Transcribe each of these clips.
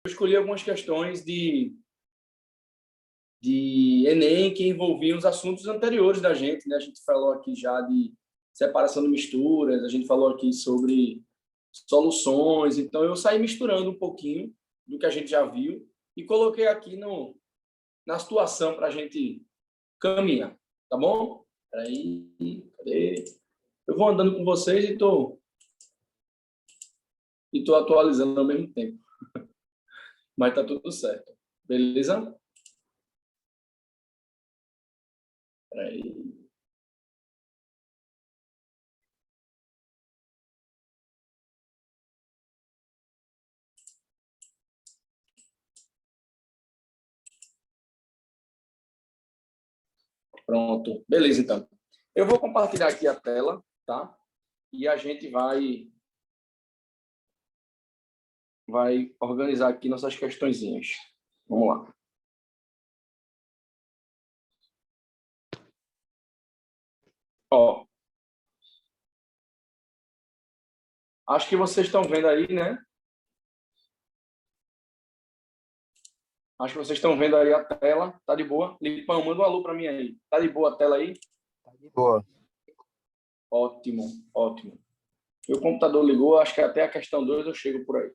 eu escolhi algumas questões de Enem que envolviam os assuntos anteriores da gente, né? A gente falou aqui já de separação de misturas, a gente falou aqui sobre soluções, então eu saí misturando um pouquinho do que a gente já viu e coloquei aqui na situação para a gente caminhar, tá bom? Peraí, cadê? Eu vou andando com vocês e tô atualizando ao mesmo tempo, mas tá tudo certo, beleza? Peraí. Pronto, beleza, então. Eu vou compartilhar aqui a tela, tá? E a gente vai organizar aqui nossas questõezinhas. Vamos lá. Ó, acho que vocês estão vendo aí, né? Acho que vocês estão vendo aí a tela. Tá de boa? Lipão, manda um alô para mim aí. Tá de boa a tela aí? Tá de boa. Ótimo, ótimo. Meu computador ligou, acho que até a questão 2 eu chego por aí.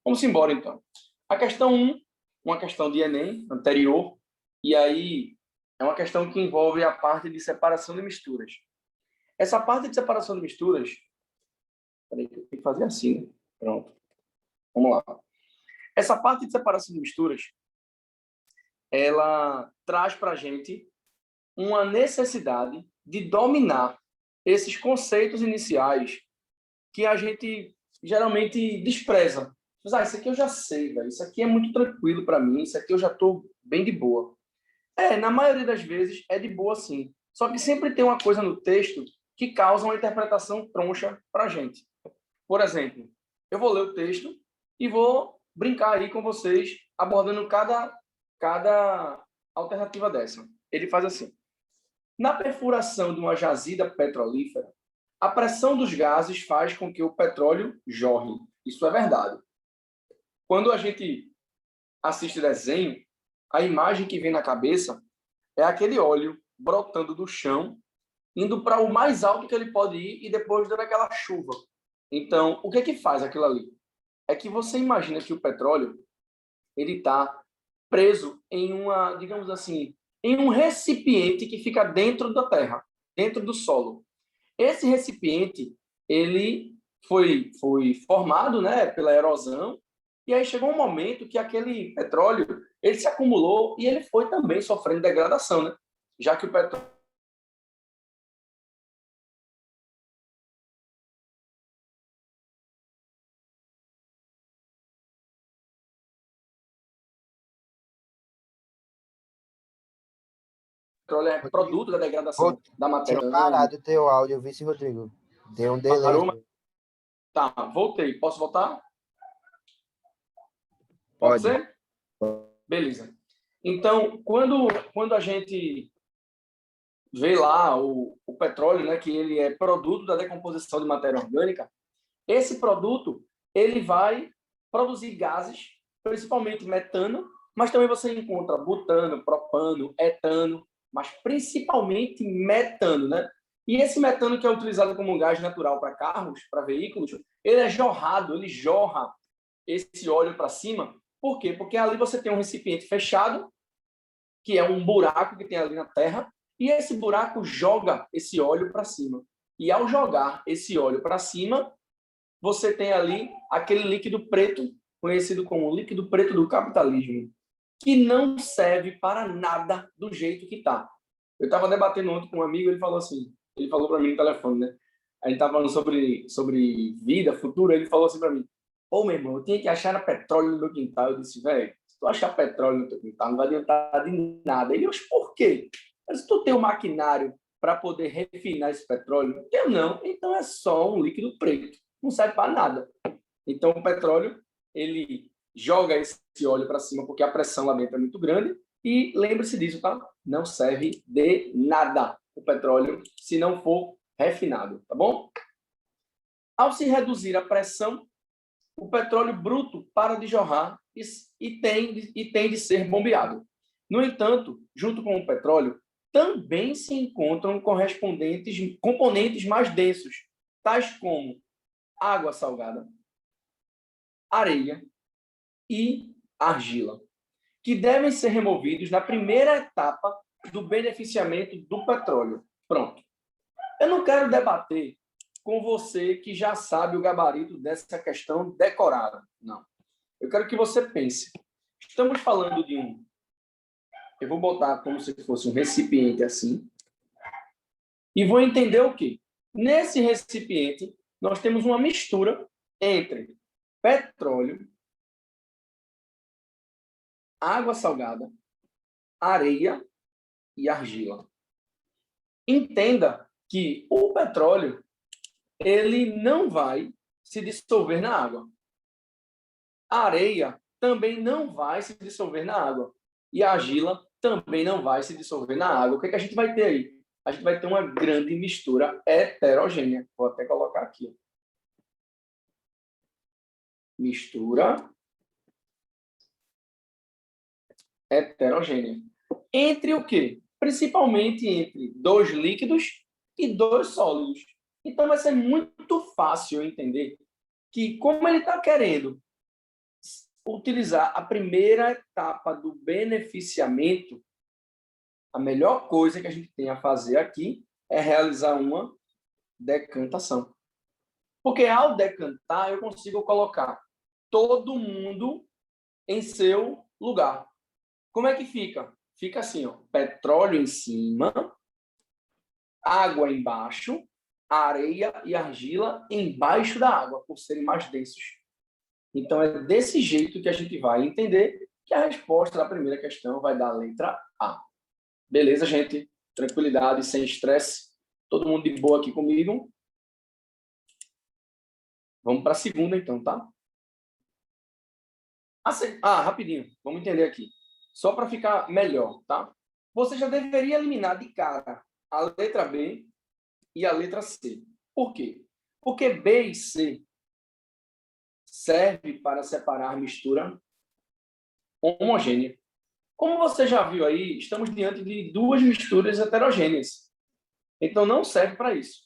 Vamos embora, então. A questão 1, uma questão de Enem anterior, e aí é uma questão que envolve a parte de separação de misturas. Essa parte de separação de misturas... Peraí, eu tenho que fazer assim, né? Pronto. Vamos lá. Essa parte de separação de misturas, ela traz para a gente uma necessidade de dominar esses conceitos iniciais que a gente geralmente despreza. Mas, isso aqui eu já sei, velho. Isso aqui é muito tranquilo para mim. Isso aqui eu já estou bem de boa. Na maioria das vezes é de boa, sim. Só que sempre tem uma coisa no texto que causa uma interpretação troncha para a gente. Por exemplo, eu vou ler o texto e vou brincar aí com vocês, abordando cada alternativa dessa. Ele faz assim. Na perfuração de uma jazida petrolífera, a pressão dos gases faz com que o petróleo jorre. Isso é verdade. Quando a gente assiste desenho, a imagem que vem na cabeça é aquele óleo brotando do chão, indo para o mais alto que ele pode ir e depois dando aquela chuva. Então, o que é que faz aquilo ali? É que você imagina que o petróleo ele está preso em uma, digamos assim, em um recipiente que fica dentro da terra, dentro do solo. Esse recipiente ele foi formado, né, pela erosão, e aí chegou um momento que aquele petróleo ele se acumulou e ele foi também sofrendo degradação, né? Já que o petróleo é produto da degradação da matéria. Tinha parado o teu áudio, vice Rodrigo. Deu um delay. Parou? Tá, voltei. Posso voltar? Pode ser? Beleza. Então, quando a gente vê lá o petróleo, né, que ele é produto da decomposição de matéria orgânica, esse produto ele vai produzir gases, principalmente metano, mas também você encontra butano, propano, etano, mas principalmente metano, né? E esse metano que é utilizado como gás natural para carros, para veículos, ele é jorrado, ele jorra esse óleo para cima. Por quê? Porque ali você tem um recipiente fechado, que é um buraco que tem ali na terra, e esse buraco joga esse óleo para cima. E ao jogar esse óleo para cima, você tem ali aquele líquido preto, conhecido como líquido preto do capitalismo, que não serve para nada do jeito que está. Eu estava debatendo ontem com um amigo, ele falou para mim no telefone, né? A gente estava falando sobre vida, futuro, ele falou assim para mim, meu irmão, eu tinha que achar petróleo no meu quintal. Eu disse, velho, se tu achar petróleo no teu quintal, não vai adiantar de nada. Ele, por quê? Mas tu tem um maquinário para poder refinar esse petróleo? Eu não, então é só um líquido preto. Não serve para nada. Então, o petróleo, ele joga esse óleo para cima porque a pressão lá dentro é muito grande e lembre-se disso, tá? Não serve de nada o petróleo se não for refinado, tá bom? Ao se reduzir a pressão, o petróleo bruto para de jorrar e tem de ser bombeado. No entanto, junto com o petróleo, também se encontram componentes mais densos, tais como água salgada, areia e argila, que devem ser removidos na primeira etapa do beneficiamento do petróleo. Pronto. Eu não quero debater com você que já sabe o gabarito dessa questão decorada. Não. Eu quero que você pense. Estamos falando de um... Eu vou botar como se fosse um recipiente assim. E vou entender o quê? Nesse recipiente, nós temos uma mistura entre petróleo, água salgada, areia e argila. Entenda que o petróleo ele não vai se dissolver na água. A areia também não vai se dissolver na água. E a argila também não vai se dissolver na água. O que é que a gente vai ter aí? A gente vai ter uma grande mistura heterogênea. Vou até colocar aqui. Mistura heterogênea. Entre o quê? Principalmente entre 2 líquidos e 2 sólidos. Então, vai ser muito fácil entender que, como ele está querendo utilizar a primeira etapa do beneficiamento, a melhor coisa que a gente tem a fazer aqui é realizar uma decantação. Porque, ao decantar, eu consigo colocar todo mundo em seu lugar. Como é que fica? Fica assim, ó, petróleo em cima, água embaixo, areia e argila embaixo da água, por serem mais densos. Então, é desse jeito que a gente vai entender que a resposta da primeira questão vai dar a letra A. Beleza, gente? Tranquilidade, sem estresse. Todo mundo de boa aqui comigo? Vamos para a segunda, então, tá? Rapidinho. Vamos entender aqui. Só para ficar melhor, tá? Você já deveria eliminar de cara a letra B e a letra C. Por quê? Porque B e C serve para separar mistura homogênea. Como você já viu aí, estamos diante de 2 misturas heterogêneas. Então, não serve para isso.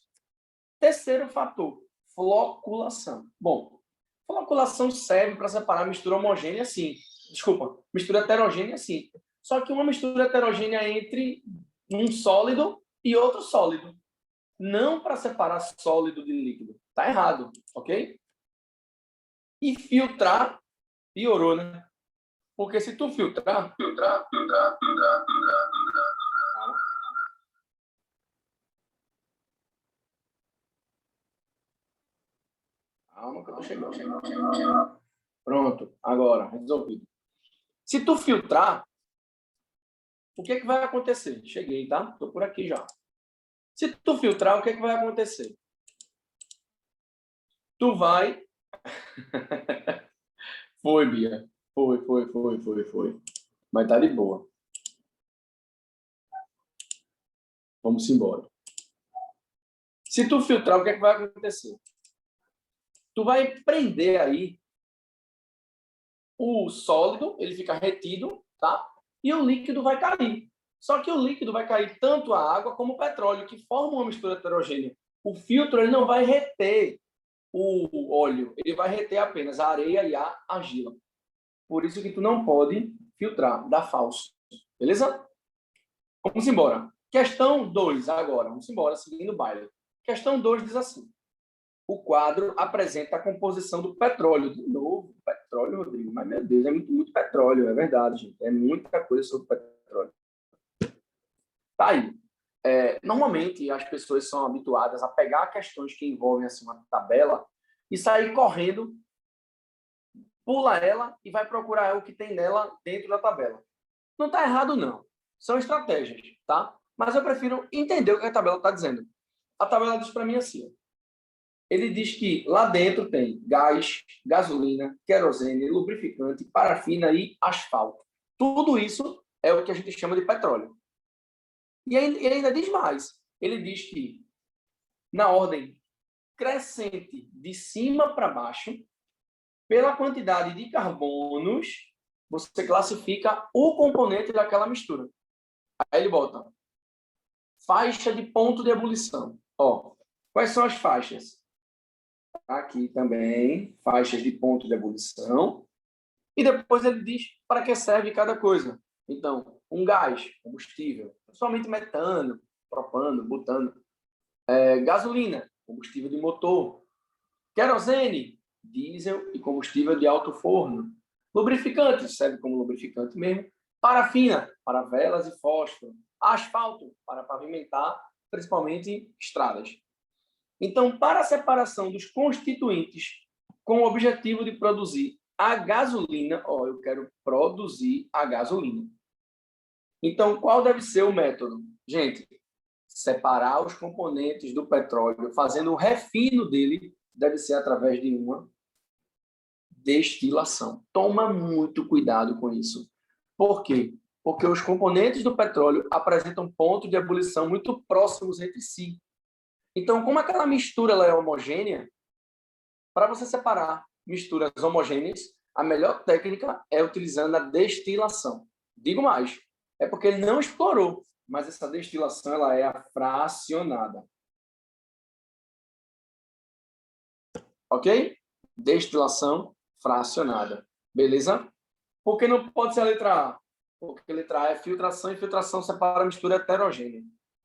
Terceiro fator, floculação. Bom, floculação serve para separar mistura homogênea, sim. Desculpa, mistura heterogênea, sim. Só que uma mistura heterogênea entre um sólido e outro sólido. Não para separar sólido de líquido. Está errado, ok? E filtrar, piorou, né? Porque se tu filtrar... Calma que eu tô chegando. Pronto, agora, resolvido. Se tu filtrar, o que é que vai acontecer? Cheguei, tá? Tô por aqui já. Se tu filtrar, o que é que vai acontecer? Tu vai... Foi, Bia. Foi. Mas tá de boa. Vamos embora. Se tu filtrar, o que é que vai acontecer? Tu vai prender aí o sólido, ele fica retido, tá? E o líquido vai cair. Só que o líquido vai cair tanto a água como o petróleo, que formam uma mistura heterogênea. O filtro ele não vai reter o óleo, ele vai reter apenas a areia e a argila. Por isso que tu não pode filtrar, dá falso. Beleza? Vamos embora. Questão 2 agora. Vamos embora, seguindo o baile. Questão 2 diz assim. O quadro apresenta a composição do petróleo. De novo, petróleo, Rodrigo. Mas, meu Deus, é muito petróleo. É verdade, gente. É muita coisa sobre petróleo. Tá aí. Normalmente, as pessoas são habituadas a pegar questões que envolvem assim, uma tabela e sair correndo, pula ela e vai procurar o que tem nela dentro da tabela. Não está errado, não. São estratégias, tá? Mas eu prefiro entender o que a tabela está dizendo. A tabela diz para mim assim. Ele diz que lá dentro tem gás, gasolina, querosene, lubrificante, parafina e asfalto. Tudo isso é o que a gente chama de petróleo. E ele ainda diz mais. Ele diz que, na ordem crescente de cima para baixo, Pela quantidade de carbonos, você classifica o componente daquela mistura. Aí ele bota faixa de ponto de ebulição. Ó, quais são as faixas? Aqui também, faixas de ponto de ebulição. E depois ele diz para que serve cada coisa. Então, um gás, combustível, somente metano, propano, butano. Gasolina, combustível de motor. Querosene, diesel e combustível de alto forno. Lubrificante, serve como lubrificante mesmo. Parafina, para velas e fósforo. Asfalto, para pavimentar, principalmente estradas. Então, para a separação dos constituintes com o objetivo de produzir a gasolina, eu quero produzir a gasolina. Então, qual deve ser o método? Gente, separar os componentes do petróleo, fazendo o refino dele, deve ser através de uma destilação. Toma muito cuidado com isso. Por quê? Porque os componentes do petróleo apresentam pontos de ebulição muito próximos entre si. Então, como aquela mistura ela é homogênea, para você separar misturas homogêneas, a melhor técnica é utilizando a destilação. Digo mais, é porque ele não explorou, mas essa destilação ela é a fracionada. Ok? Destilação fracionada. Beleza? Por que não pode ser a letra A? Porque a letra A é filtração, e filtração separa a mistura heterogênea.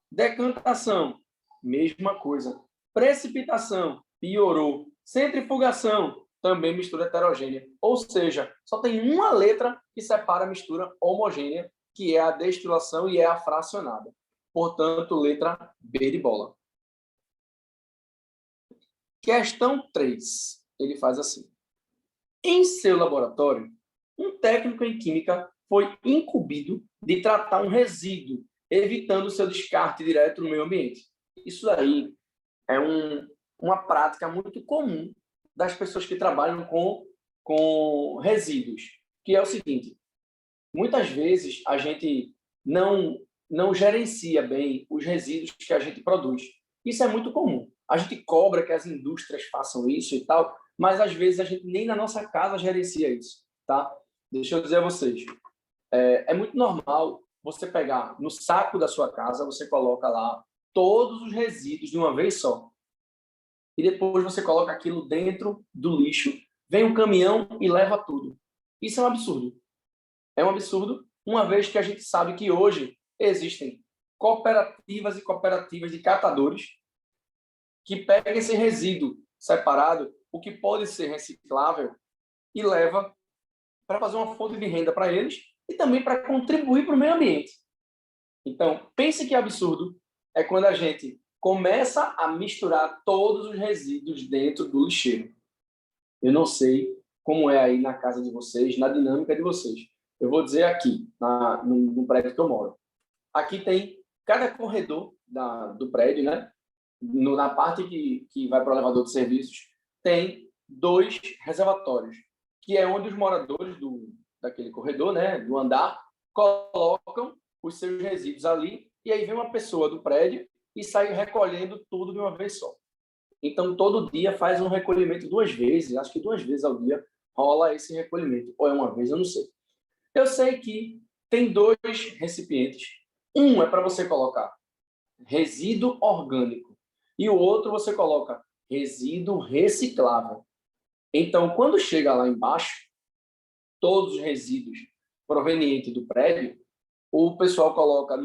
Decantação, mesma coisa. Precipitação, piorou. Centrifugação, também mistura heterogênea. Ou seja, só tem uma letra que separa a mistura homogênea, que é a destilação e é a fracionada. Portanto, letra B de bola. Questão 3. Ele faz assim. Em seu laboratório, um técnico em química foi incumbido de tratar um resíduo, evitando seu descarte direto no meio ambiente. Isso aí é uma prática muito comum das pessoas que trabalham com resíduos, que é o seguinte, muitas vezes a gente não gerencia bem os resíduos que a gente produz. Isso é muito comum. A gente cobra que as indústrias façam isso e tal, mas às vezes a gente nem na nossa casa gerencia isso, tá? Deixa eu dizer a vocês, é muito normal você pegar no saco da sua casa, você coloca lá todos os resíduos de uma vez só. E depois você coloca aquilo dentro do lixo, vem um caminhão e leva tudo. Isso é um absurdo. É um absurdo, uma vez que a gente sabe que hoje existem cooperativas e cooperativas de catadores que pegam esse resíduo separado, o que pode ser reciclável, e leva para fazer uma fonte de renda para eles e também para contribuir para o meio ambiente. Então, pense que absurdo é quando a gente começa a misturar todos os resíduos dentro do lixeiro. Eu não sei como é aí na casa de vocês, na dinâmica de vocês. Eu vou dizer aqui, no prédio que eu moro. Aqui tem cada corredor do prédio, né? Na parte que vai para o elevador de serviços, tem 2 reservatórios, que é onde os moradores daquele corredor, né, do andar, colocam os seus resíduos ali, e aí vem uma pessoa do prédio e sai recolhendo tudo de uma vez só. Então, todo dia faz um recolhimento 2 vezes, acho que 2 vezes ao dia rola esse recolhimento, ou é uma vez, eu não sei. Eu sei que tem 2 recipientes. Um é para você colocar resíduo orgânico e o outro você coloca resíduo reciclável. Então, quando chega lá embaixo, todos os resíduos provenientes do prédio, o pessoal coloca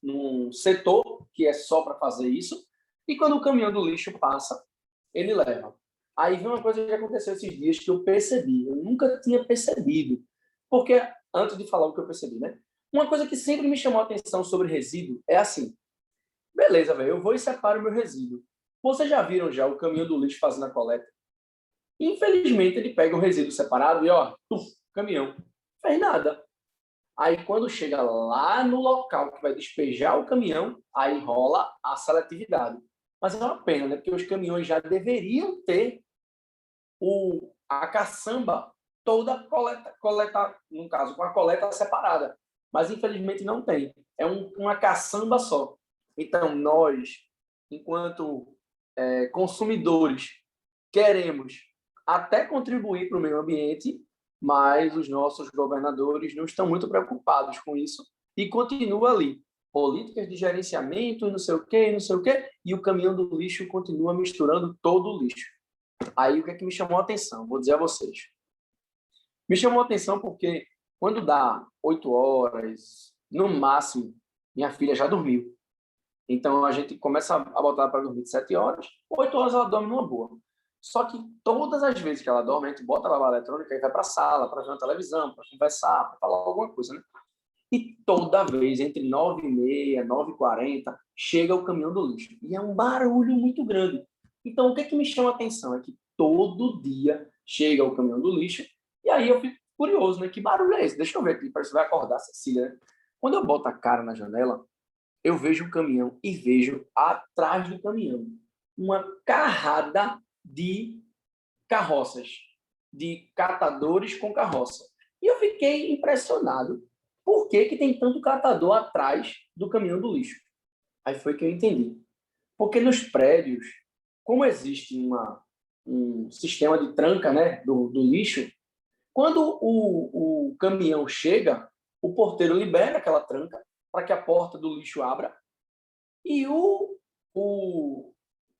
num setor que é só para fazer isso, e quando o caminhão do lixo passa, ele leva. Aí vem uma coisa que aconteceu esses dias que eu percebi, eu nunca tinha percebido, porque, antes de falar o que eu percebi, né? Uma coisa que sempre me chamou a atenção sobre resíduo é assim, beleza, velho, eu vou e separo o meu resíduo. Vocês já viram já o caminhão do lixo fazendo a coleta? Infelizmente, ele pega o resíduo separado e, caminhão. Não fez nada. Aí, quando chega lá no local que vai despejar o caminhão, aí rola a seletividade. Mas é uma pena, né? Porque os caminhões já deveriam ter a caçamba toda coleta, no caso, com a coleta separada. Mas, infelizmente, não tem. É uma caçamba só. Então, nós, enquanto consumidores, queremos até contribuir para o meio ambiente, mas os nossos governadores não estão muito preocupados com isso e continua ali. Políticas de gerenciamento e não sei o quê, não sei o quê, e o caminhão do lixo continua misturando todo o lixo. Aí o que é que me chamou a atenção? Vou dizer a vocês. Me chamou a atenção porque quando dá 8 horas, no máximo, minha filha já dormiu. Então a gente começa a botar para dormir de 7 horas, 8 horas ela dorme numa boa. Só que todas as vezes que ela dorme, a gente bota a babá eletrônica e vai para a sala, para ver uma televisão, para conversar, para falar alguma coisa, né? E toda vez, entre 9h30, 9h40, chega o caminhão do lixo. E é um barulho muito grande. Então, o que é que me chama a atenção é que todo dia chega o caminhão do lixo, e aí eu fico curioso, né? Que barulho é esse? Deixa eu ver aqui, parece que vai acordar a Cecília, né? Quando eu boto a cara na janela, eu vejo o caminhão e vejo atrás do caminhão uma carrada de carroças, de catadores com carroça. E eu fiquei impressionado. Por que que tem tanto catador atrás do caminhão do lixo? Aí foi que eu entendi. Porque nos prédios, como existe um sistema de tranca, né, do lixo, quando o caminhão chega, o porteiro libera aquela tranca para que a porta do lixo abra e o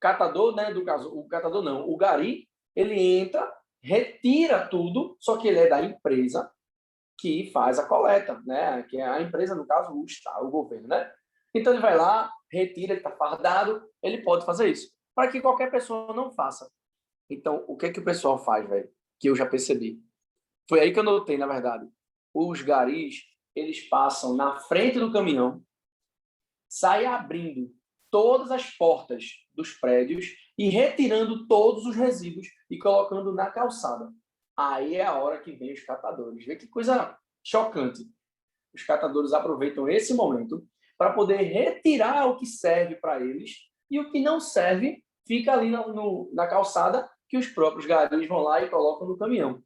catador, né, do caso, o catador não, o gari, ele entra, retira tudo, só que ele é da empresa que faz a coleta, né? Que é a empresa, no caso, o Estado, o governo, né? Então ele vai lá, retira, ele está fardado, ele pode fazer isso, para que qualquer pessoa não faça. Então, o que é que o pessoal faz, velho? Que eu já percebi. Foi aí que eu notei, na verdade. Os garis, eles passam na frente do caminhão, saem abrindo todas as portas dos prédios e retirando todos os resíduos e colocando na calçada. Aí é a hora que vem os catadores. Vê que coisa chocante. Os catadores aproveitam esse momento para poder retirar o que serve para eles e o que não serve fica ali na calçada que os próprios garis vão lá e colocam no caminhão.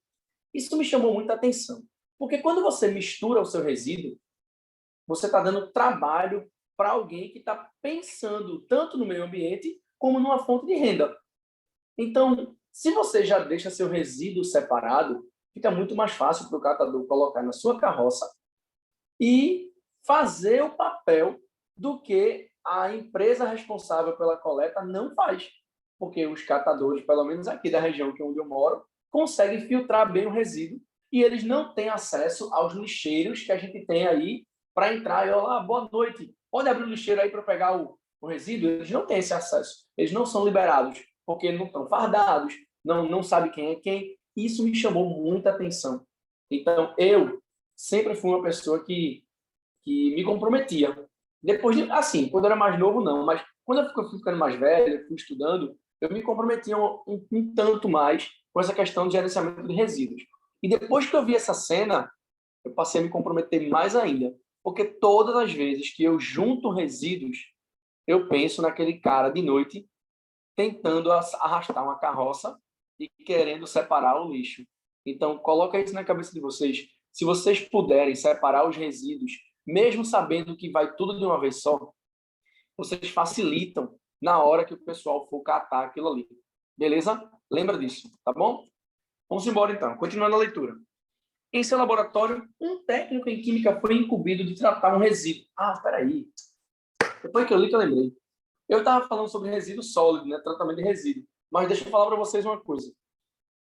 Isso me chamou muita atenção, porque quando você mistura o seu resíduo, você está dando trabalho para alguém que está pensando tanto no meio ambiente como numa fonte de renda. Então, se você já deixa seu resíduo separado, fica muito mais fácil para o catador colocar na sua carroça e fazer o papel do que a empresa responsável pela coleta não faz. Porque os catadores, pelo menos aqui da região que é onde eu moro, conseguem filtrar bem o resíduo e eles não têm acesso aos lixeiros que a gente tem aí para entrar e olá, boa noite, pode abrir o lixeiro aí para pegar o resíduo? Eles não têm esse acesso, eles não são liberados, porque não estão fardados, não sabe quem é quem. Isso me chamou muita atenção. Então, eu sempre fui uma pessoa que me comprometia. Depois de, assim, quando eu era mais novo, não, mas quando eu fui ficando mais velho, fui estudando, eu me comprometia um tanto mais com essa questão de gerenciamento de resíduos. E depois que eu vi essa cena, eu passei a me comprometer mais ainda, porque todas as vezes que eu junto resíduos, eu penso naquele cara de noite tentando arrastar uma carroça e querendo separar o lixo. Então, coloca isso na cabeça de vocês. Se vocês puderem separar os resíduos, mesmo sabendo que vai tudo de uma vez só, vocês facilitam na hora que o pessoal for catar aquilo ali. Beleza? Lembra disso, tá bom? Vamos embora então. Continuando a leitura. Em seu laboratório, um técnico em química foi incumbido de tratar um resíduo. Ah, espera aí. Depois que eu li que eu lembrei. Eu estava falando sobre resíduo sólido, né? Tratamento de resíduo. Mas deixa eu falar para vocês uma coisa.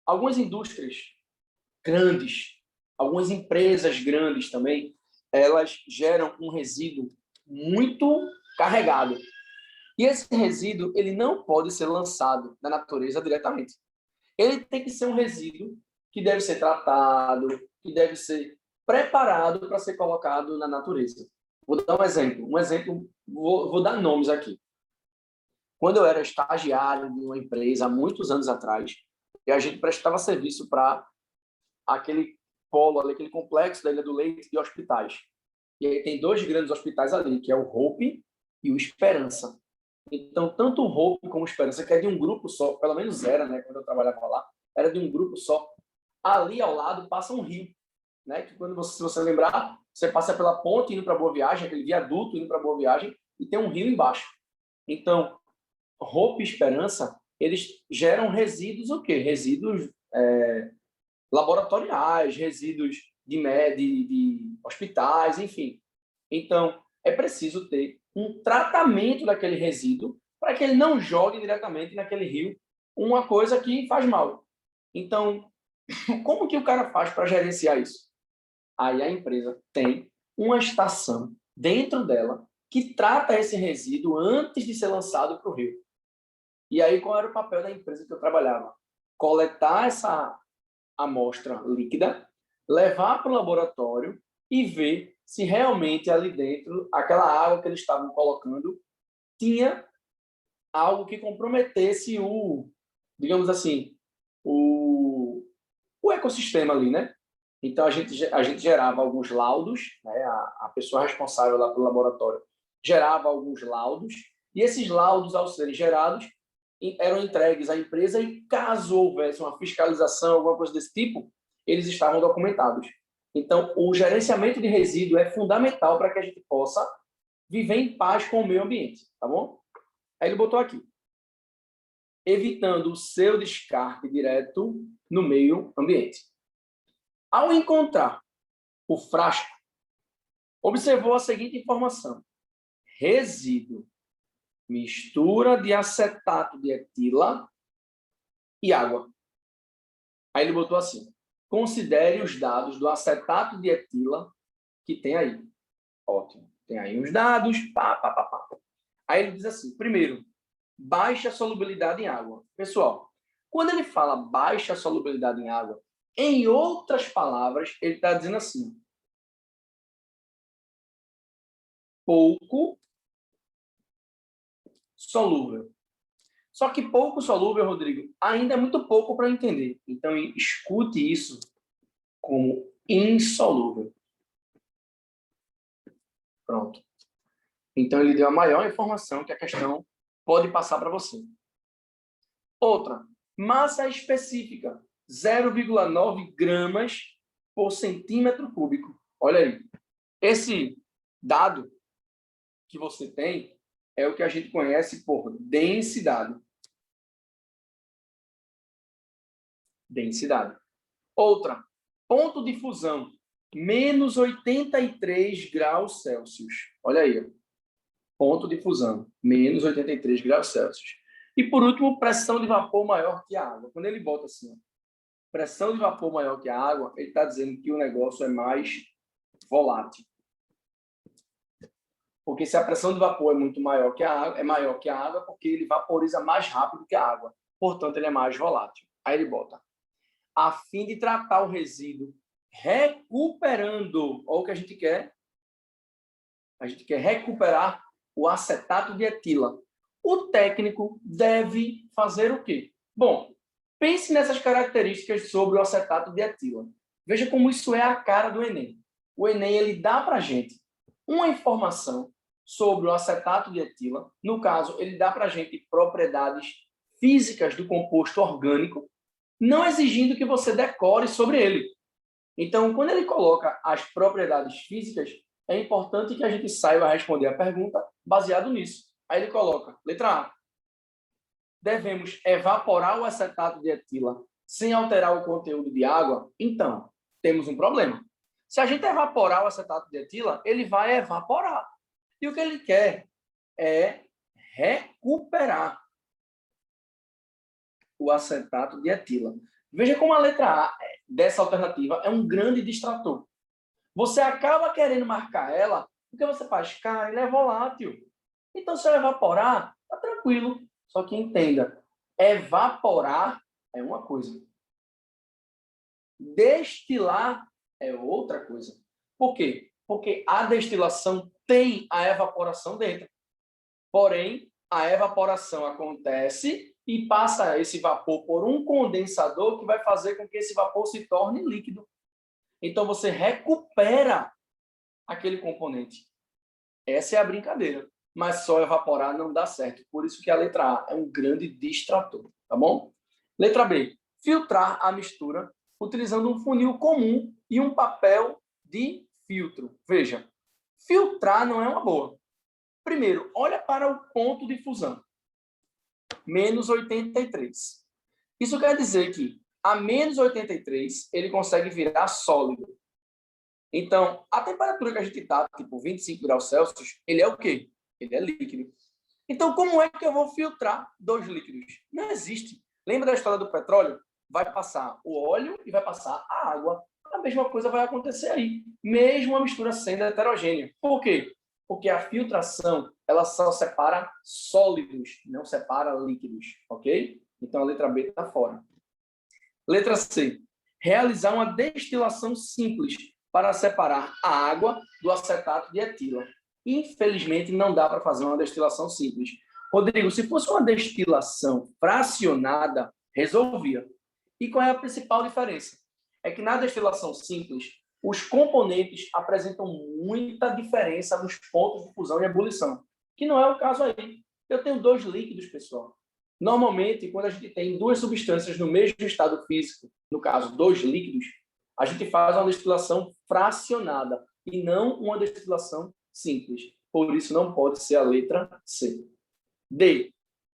Algumas indústrias grandes, algumas empresas grandes também, elas geram um resíduo muito carregado. E esse resíduo, ele não pode ser lançado na natureza diretamente. Ele tem que ser um resíduo que deve ser tratado, que deve ser preparado para ser colocado na natureza. Vou dar um exemplo. Vou dar nomes aqui. Quando eu era estagiário de uma empresa, há muitos anos atrás, e a gente prestava serviço para aquele polo, aquele complexo da Ilha do Leite de hospitais. E aí tem dois grandes hospitais ali, que é o Hope e o Esperança. Então, tanto o Hope como o Esperança, que é de um grupo só, pelo menos era, né, quando eu trabalhava lá, era de um grupo só. Ali ao lado passa um rio, né, que quando se você lembrar, você passa pela ponte indo para Boa Viagem, aquele viaduto indo para Boa Viagem, e tem um rio embaixo. Então, Hope e Esperança, eles geram resíduos o quê? Resíduos laboratoriais, resíduos de hospitais, enfim. Então, é preciso ter um tratamento daquele resíduo para que ele não jogue diretamente naquele rio uma coisa que faz mal. Então, como que o cara faz para gerenciar isso? Aí a empresa tem uma estação dentro dela que trata esse resíduo antes de ser lançado para o rio. E aí, qual era o papel da empresa que eu trabalhava? Coletar essa amostra líquida, levar para o laboratório e ver se realmente ali dentro, aquela água que eles estavam colocando, tinha algo que comprometesse digamos assim, o ecossistema ali, né? Então, a gente gerava alguns laudos, né? A pessoa responsável lá pelo laboratório gerava alguns laudos, e esses laudos, ao serem gerados, eram entregues à empresa e, caso houvesse uma fiscalização, alguma coisa desse tipo, eles estavam documentados. Então, o gerenciamento de resíduo é fundamental para que a gente possa viver em paz com o meio ambiente, tá bom? Aí ele botou aqui, evitando o seu descarte direto no meio ambiente. Ao encontrar o frasco, observou a seguinte informação: resíduo, mistura de acetato de etila e água. Aí ele botou assim: considere os dados do acetato de etila que tem aí. Ótimo. Tem aí os dados, pá. Aí ele diz assim: primeiro, baixa solubilidade em água. Pessoal, quando ele fala baixa solubilidade em água, em outras palavras, ele está dizendo assim: pouco solúvel. Só que pouco solúvel, Rodrigo, ainda é muito pouco para entender. Então, escute isso como insolúvel. Pronto. Então, ele deu a maior informação que a questão pode passar para você. Outra, massa específica, 0,9 gramas por centímetro cúbico. Olha aí. Esse dado que você tem é o que a gente conhece por densidade. Densidade. Outra, ponto de fusão, menos 83 graus Celsius. Olha aí. Ponto de fusão, menos 83 graus Celsius. E, por último, pressão de vapor maior que a água. Quando ele bota assim, pressão de vapor maior que a água, ele está dizendo que o negócio é mais volátil. Porque se a pressão de vapor é muito maior que a água, é maior que a água porque ele vaporiza mais rápido que a água. Portanto, ele é mais volátil. Aí ele bota, a fim de tratar o resíduo, recuperando, olha o que a gente quer. A gente quer recuperar o acetato de etila. O técnico deve fazer o quê? Bom, pense nessas características sobre o acetato de etila. Veja como isso é a cara do Enem. O Enem ele dá para a gente uma informação sobre o acetato de etila. No caso, ele dá para a gente propriedades físicas do composto orgânico, não exigindo que você decore sobre ele. Então, quando ele coloca as propriedades físicas, é importante que a gente saiba responder a pergunta baseado nisso. Aí ele coloca, letra A, devemos evaporar o acetato de etila sem alterar o conteúdo de água? Então, temos um problema. Se a gente evaporar o acetato de etila, ele vai evaporar. E o que ele quer é recuperar o acetato de etila. Veja como a letra A dessa alternativa é um grande distrator. Você acaba querendo marcar ela, porque você faz, cara, ele é volátil. Então, se eu evaporar, tá tranquilo. Só que entenda, evaporar é uma coisa. Destilar é outra coisa. Por quê? Porque a destilação tem a evaporação dentro. Porém, a evaporação acontece e passa esse vapor por um condensador que vai fazer com que esse vapor se torne líquido. Então, você recupera aquele componente. Essa é a brincadeira. Mas só evaporar não dá certo. Por isso que a letra A é um grande distrator. Tá bom? Letra B. Filtrar a mistura utilizando um funil comum e um papel de filtro. Veja, filtrar não é uma boa. Primeiro, olha para o ponto de fusão. Menos 83. Isso quer dizer que a menos 83, ele consegue virar sólido. Então, a temperatura que a gente está, tipo 25 graus Celsius, ele é o quê? Ele é líquido. Então, como é que eu vou filtrar dois líquidos? Não existe. Lembra da história do petróleo? Vai passar o óleo e vai passar a água. A mesma coisa vai acontecer aí, mesmo a mistura sendo heterogênea. Por quê? Porque a filtração, ela só separa sólidos, não separa líquidos, ok? Então, a letra B está fora. Letra C. Realizar uma destilação simples para separar a água do acetato de etila. Infelizmente, não dá para fazer uma destilação simples. Rodrigo, se fosse uma destilação fracionada, resolvia. E qual é a principal diferença? É que na destilação simples, os componentes apresentam muita diferença nos pontos de fusão e ebulição, que não é o caso aí. Eu tenho dois líquidos, pessoal. Normalmente, quando a gente tem duas substâncias no mesmo estado físico, no caso, dois líquidos, a gente faz uma destilação fracionada e não uma destilação simples. Por isso, não pode ser a letra C. D.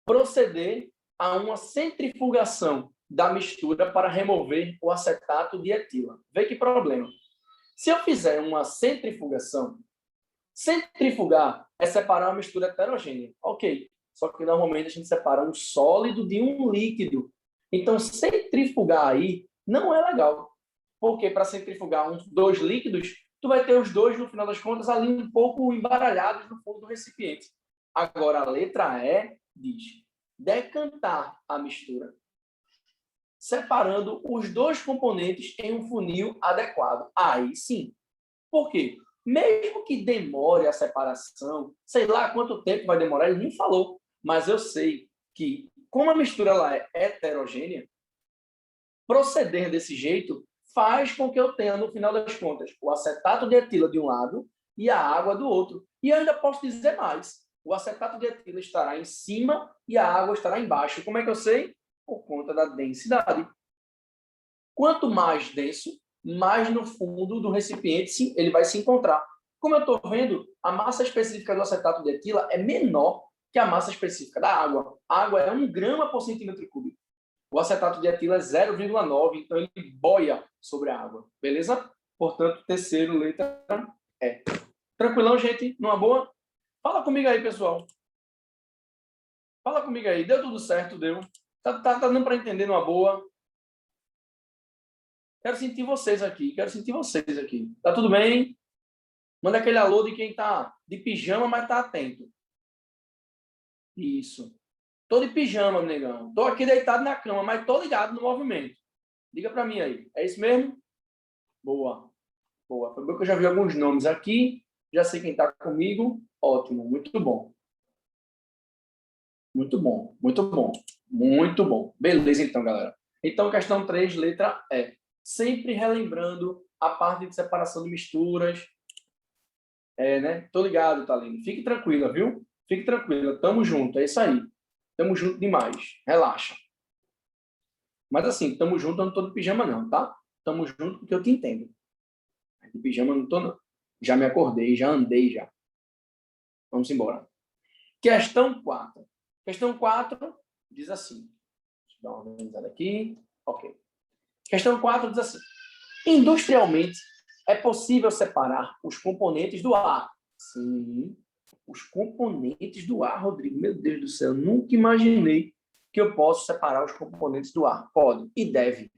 Proceder a uma centrifugação da mistura para remover o acetato de etila. Vê que problema. Se eu fizer uma centrifugação, centrifugar é separar uma mistura heterogênea. Ok. Só que normalmente a gente separa um sólido de um líquido. Então, centrifugar aí não é legal. Porque para centrifugar dois líquidos, tu vai ter os dois, no final das contas, ali um pouco embaralhados no fundo do recipiente. Agora, a letra E diz decantar a mistura, separando os dois componentes em um funil adequado. Aí sim. Por quê? Mesmo que demore a separação, sei lá quanto tempo vai demorar, ele nem falou. Mas eu sei que, como a mistura lá é heterogênea, proceder desse jeito faz com que eu tenha, no final das contas, o acetato de etila de um lado e a água do outro. E eu ainda posso dizer mais. O acetato de etila estará em cima e a água estará embaixo. Como é que eu sei? Por conta da densidade. Quanto mais denso, mais no fundo do recipiente ele vai se encontrar. Como eu estou vendo, a massa específica do acetato de etila é menor que a massa específica da água. A água é 1 grama por centímetro cúbico. O acetato de etila é 0,9, então ele boia sobre a água. Beleza? Portanto, terceiro, letra E. Tranquilão, gente? Numa boa? Fala comigo aí, pessoal. Fala comigo aí. Deu tudo certo? Deu? Tá dando para entender numa boa? Quero sentir vocês aqui. Tá tudo bem? Manda aquele alô de quem tá de pijama, mas tá atento. Isso. Tô de pijama, negão. Tô aqui deitado na cama, mas tô ligado no movimento. Diga para mim aí. É isso mesmo? Boa. Boa. Foi bom que eu já vi alguns nomes aqui. Já sei quem tá comigo. Ótimo. Muito bom. Muito bom. Muito bom. Muito bom. Beleza, então, galera. Então, questão 3, letra E. Sempre relembrando a parte de separação de misturas. Né? Tô ligado, Thalene. Fique tranquila, viu? Fique tranquila. Tamo junto. É isso aí. Tamo junto demais. Relaxa. Mas assim, tamo junto, eu não tô de pijama não, tá? Tamo junto porque eu te entendo. De pijama eu não tô não. Já me acordei, já andei já. Vamos embora. Questão 4. Questão 4 diz assim. Deixa eu dar uma organizada aqui. Ok. Questão 4 diz assim. Industrialmente, é possível separar os componentes do ar. Sim, os componentes do ar, Rodrigo. Meu Deus do céu, nunca imaginei que eu posso separar os componentes do ar. Pode e deve.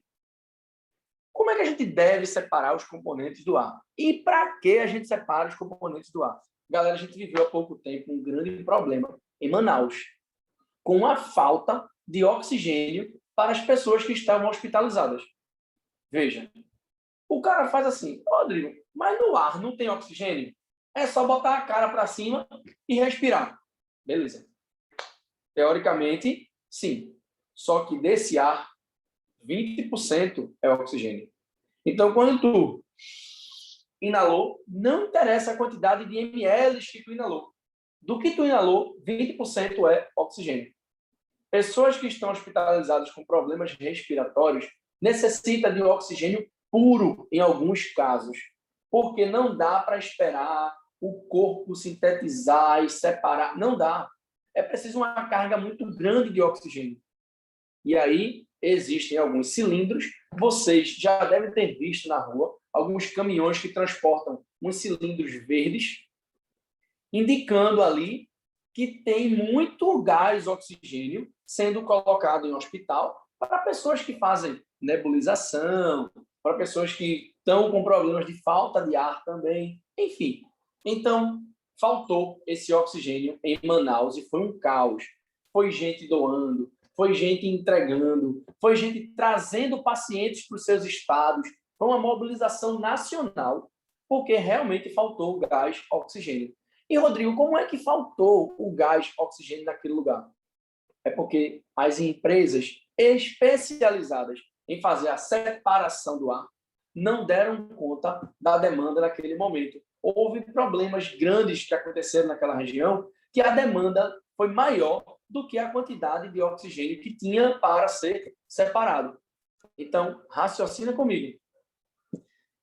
Como é que a gente deve separar os componentes do ar? E para que a gente separa os componentes do ar? Galera, a gente viveu há pouco tempo um grande problema em Manaus, com a falta de oxigênio para as pessoas que estavam hospitalizadas. Veja, o cara faz assim, Rodrigo, mas no ar não tem oxigênio? É só botar a cara para cima e respirar. Beleza. Teoricamente, sim. Só que desse ar, 20% é oxigênio. Então, quando tu inalou, não interessa a quantidade de ml que tu inalou. Do que tu inalou, 20% é oxigênio. Pessoas que estão hospitalizadas com problemas respiratórios necessitam de oxigênio puro em alguns casos, porque não dá para esperar o corpo sintetizar e separar. Não dá. É preciso uma carga muito grande de oxigênio. E aí, existem alguns cilindros. Vocês já devem ter visto na rua alguns caminhões que transportam uns cilindros verdes, indicando ali que tem muito gás oxigênio sendo colocado em hospital para pessoas que fazem nebulização, para pessoas que estão com problemas de falta de ar também, enfim. Então, faltou esse oxigênio em Manaus e foi um caos. Foi gente doando, foi gente entregando, foi gente trazendo pacientes para os seus estados. Foi uma mobilização nacional, porque realmente faltou o gás oxigênio. E, Rodrigo, como é que faltou o gás oxigênio naquele lugar? É porque as empresas especializadas em fazer a separação do ar não deram conta da demanda naquele momento. Houve problemas grandes que aconteceram naquela região, que a demanda foi maior do que a quantidade de oxigênio que tinha para ser separado. Então, raciocina comigo.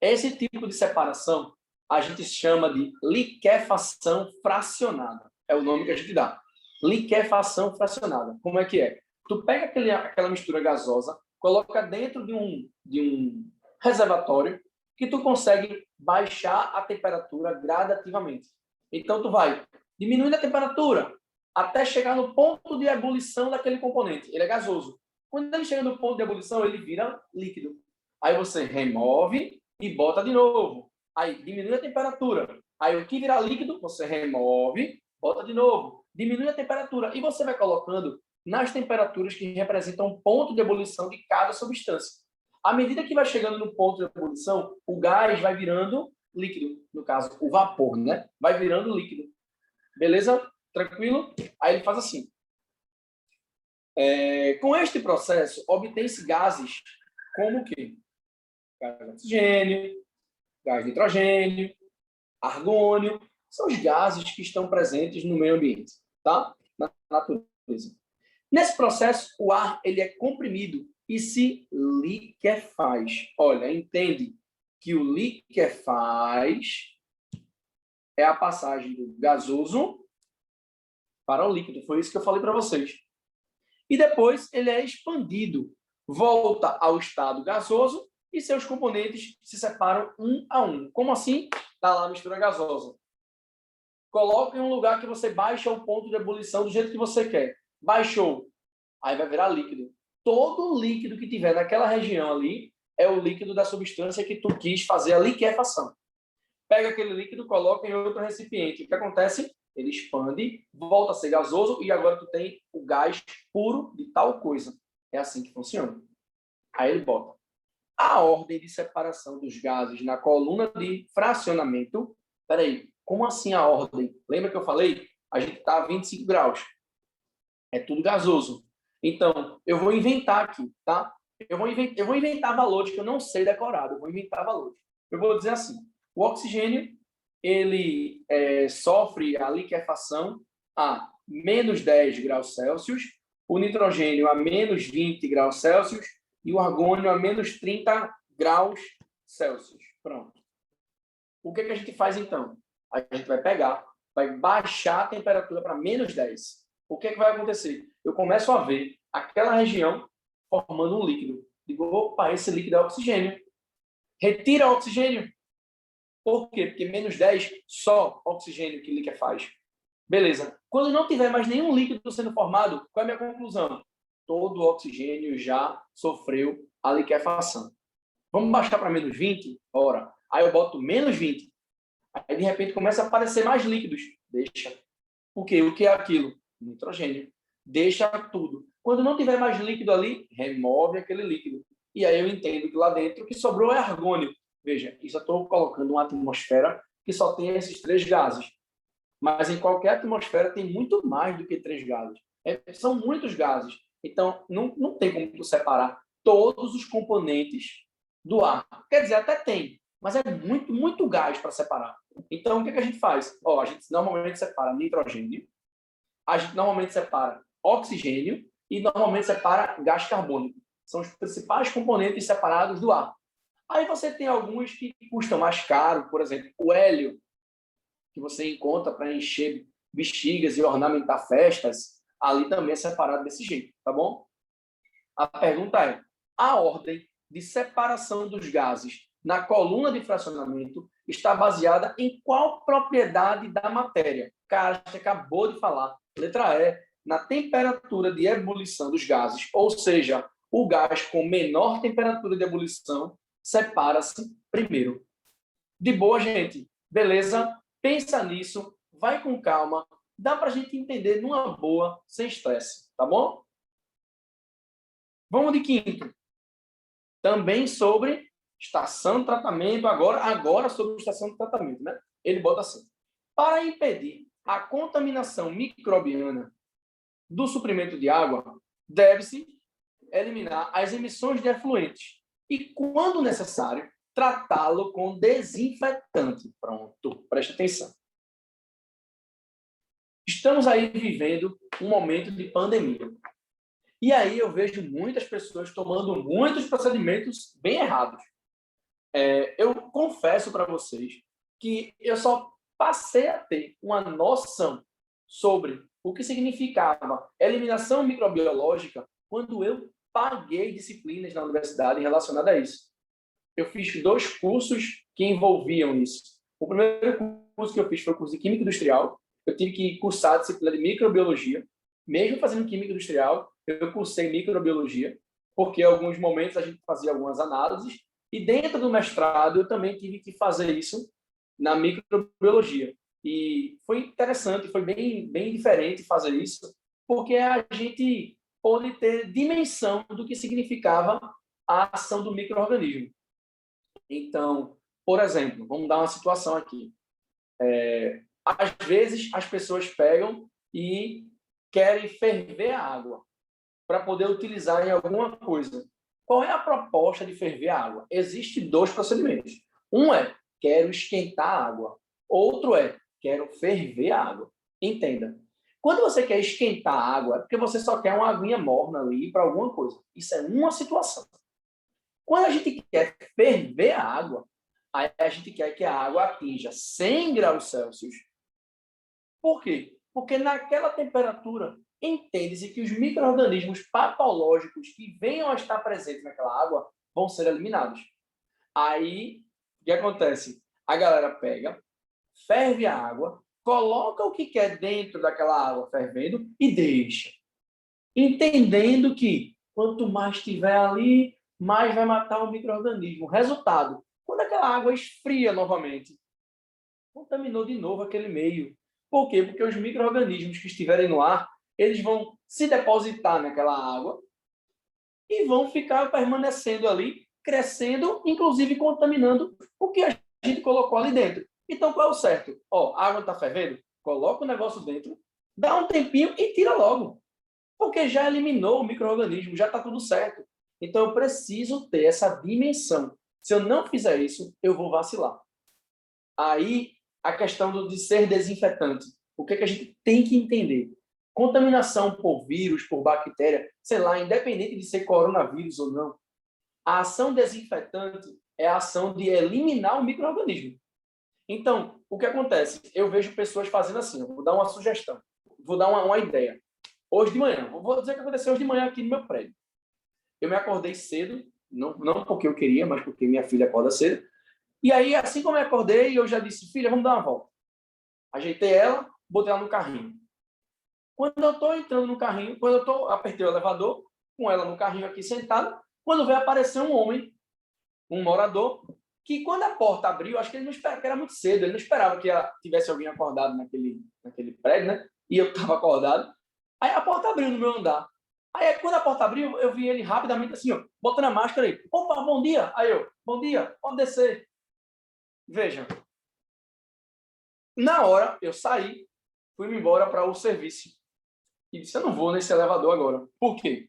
Esse tipo de separação a gente chama de liquefação fracionada. É o nome que a gente dá. Liquefação fracionada. Como é que é? Tu pega aquela mistura gasosa, coloca dentro de um reservatório que tu consegue baixar a temperatura gradativamente. Então, tu vai diminuindo a temperatura até chegar no ponto de ebulição daquele componente. Ele é gasoso. Quando ele chega no ponto de ebulição, ele vira líquido. Aí você remove e bota de novo. Aí diminui a temperatura. Aí o que virar líquido, você remove, bota de novo. Diminui a temperatura. E você vai colocando nas temperaturas que representam o ponto de ebulição de cada substância. À medida que vai chegando no ponto de ebulição, o gás vai virando líquido. No caso, o vapor, né? Vai virando líquido. Beleza? Tranquilo? Aí ele faz assim. Com este processo, obtém-se gases como o quê? Gás de oxigênio, gás de nitrogênio, argônio, são os gases que estão presentes no meio ambiente, tá? Na natureza. Nesse processo, o ar ele é comprimido e se liquefaz. Olha, entende que o liquefaz é a passagem do gasoso para o líquido. Foi isso que eu falei para vocês. E depois ele é expandido, volta ao estado gasoso e seus componentes se separam um a um. Como assim? Está lá a mistura gasosa. Coloca em um lugar que você baixa o ponto de ebulição do jeito que você quer. Baixou. Aí vai virar líquido. Todo líquido que tiver naquela região ali é o líquido da substância que tu quis fazer a liquefação. Pega aquele líquido, coloca em outro recipiente. O que acontece? Ele expande, volta a ser gasoso e agora tu tem o gás puro de tal coisa. É assim que funciona. Aí ele bota. A ordem de separação dos gases na coluna de fracionamento. Peraí, como assim a ordem? Lembra que eu falei? A gente está a 25 graus. É tudo gasoso. Então, eu vou inventar aqui, tá? Eu vou inventar valores que eu não sei decorado. Eu vou inventar valores. Eu vou dizer assim, o oxigênio, ele sofre a liquefação a menos 10 graus Celsius, o nitrogênio a menos 20 graus Celsius e o argônio a menos 30 graus Celsius. Pronto. O que a gente faz, então? A gente vai pegar, vai baixar a temperatura para menos 10. O que vai acontecer? Eu começo a ver aquela região formando um líquido. Digo, opa, esse líquido é oxigênio. Retira o oxigênio. Por quê? Porque menos 10, só oxigênio que liquefaz. Beleza. Quando não tiver mais nenhum líquido sendo formado, qual é a minha conclusão? Todo o oxigênio já sofreu a liquefação. Vamos baixar para menos 20? Ora. Aí eu boto menos 20. Aí, de repente, começa a aparecer mais líquidos. Deixa. Por quê? O que é aquilo? Nitrogênio. Deixa tudo. Quando não tiver mais líquido ali, remove aquele líquido. E aí eu entendo que lá dentro o que sobrou é argônio. Veja, isso eu estou colocando uma atmosfera que só tem esses 3 gases. Mas em qualquer atmosfera tem muito mais do que 3 gases. São muitos gases. Então, não tem como tu separar todos os componentes do ar. Quer dizer, até tem, mas é muito, muito gás para separar. Então, o que a gente faz? A gente normalmente separa nitrogênio, a gente normalmente separa oxigênio e normalmente separa gás carbônico. São os principais componentes separados do ar. Aí você tem alguns que custam mais caro, por exemplo, o hélio, que você encontra para encher bexigas e ornamentar festas, ali também é separado desse jeito, tá bom? A pergunta é: a ordem de separação dos gases na coluna de fracionamento está baseada em qual propriedade da matéria? Cara, a gente acabou de falar. Letra E, na temperatura de ebulição dos gases, ou seja, o gás com menor temperatura de ebulição separa-se primeiro. De boa, gente. Beleza? Pensa nisso, vai com calma. Dá para a gente entender numa boa, sem estresse. Tá bom? Vamos de quinto. Também sobre estação de tratamento, agora sobre estação de tratamento, né? Ele bota assim: para impedir a contaminação microbiana do suprimento de água, deve-se eliminar as emissões de efluentes e, quando necessário, tratá-lo com desinfetante. Pronto, preste atenção. Estamos aí vivendo um momento de pandemia. E aí eu vejo muitas pessoas tomando muitos procedimentos bem errados. Eu confesso para vocês que eu só passei a ter uma noção sobre o que significava eliminação microbiológica quando eu paguei disciplinas na universidade relacionadas a isso. Eu fiz 2 cursos que envolviam isso. O primeiro curso que eu fiz foi o curso de Química Industrial. Eu tive que cursar a disciplina de Microbiologia. Mesmo fazendo Química Industrial, eu cursei Microbiologia, porque em alguns momentos a gente fazia algumas análises, e dentro do mestrado eu também tive que fazer isso na Microbiologia. E foi interessante, foi bem diferente fazer isso, porque a gente pôde ter dimensão do que significava a ação do micro-organismo. Então, por exemplo, vamos dar uma situação aqui. Às vezes, as pessoas pegam e querem ferver a água para poder utilizar em alguma coisa. Qual é a proposta de ferver a água? Existem 2 procedimentos. Um é, quero esquentar a água. Outro é, quero ferver a água. Entenda. Quando você quer esquentar a água, é porque você só quer uma aguinha morna ali para alguma coisa. Isso é uma situação. Quando a gente quer ferver a água, aí a gente quer que a água atinja 100 graus Celsius. Por quê? Porque naquela temperatura, entende-se que os micro-organismos patológicos que venham a estar presentes naquela água vão ser eliminados. Aí, o que acontece? A galera pega, ferve a água, coloca o que quer dentro daquela água fervendo e deixa. Entendendo que quanto mais tiver ali, mais vai matar o micro-organismo. Resultado, quando aquela água esfria novamente, contaminou de novo aquele meio. Por quê? Porque os micro-organismos que estiverem no ar, eles vão se depositar naquela água e vão ficar permanecendo ali, crescendo, inclusive contaminando o que a gente colocou ali dentro. Então, qual é o certo? A água está fervendo? Coloca o negócio dentro, dá um tempinho e tira logo. Porque já eliminou o micro-organismo, já está tudo certo. Então, eu preciso ter essa dimensão. Se eu não fizer isso, eu vou vacilar. Aí, a questão de ser desinfetante. O que a gente tem que entender? Contaminação por vírus, por bactéria, sei lá, independente de ser coronavírus ou não, a ação desinfetante é a ação de eliminar o micro-organismo. Então, o que acontece? Eu vejo pessoas fazendo assim, eu vou dar uma sugestão, vou dar uma ideia. Hoje de manhã, vou dizer o que aconteceu hoje de manhã aqui no meu prédio. Eu me acordei cedo, não porque eu queria, mas porque minha filha acorda cedo. E aí, assim como eu acordei, eu já disse, filha, vamos dar uma volta. Ajeitei ela, botei ela no carrinho. Quando eu estou entrando no carrinho, apertei o elevador, com ela no carrinho aqui sentada, quando veio aparecer um homem, um morador, que quando a porta abriu, acho que ele não esperava, que era muito cedo, ele não esperava que tivesse alguém acordado naquele prédio, né? E eu estava acordado. Aí a porta abriu no meu andar. Aí quando a porta abriu, eu vi ele rapidamente assim, ó, botando a máscara aí. Opa, bom dia. Aí eu, bom dia, pode descer. Veja, na hora eu saí, fui embora para o serviço. E disse, eu não vou nesse elevador agora. Por quê?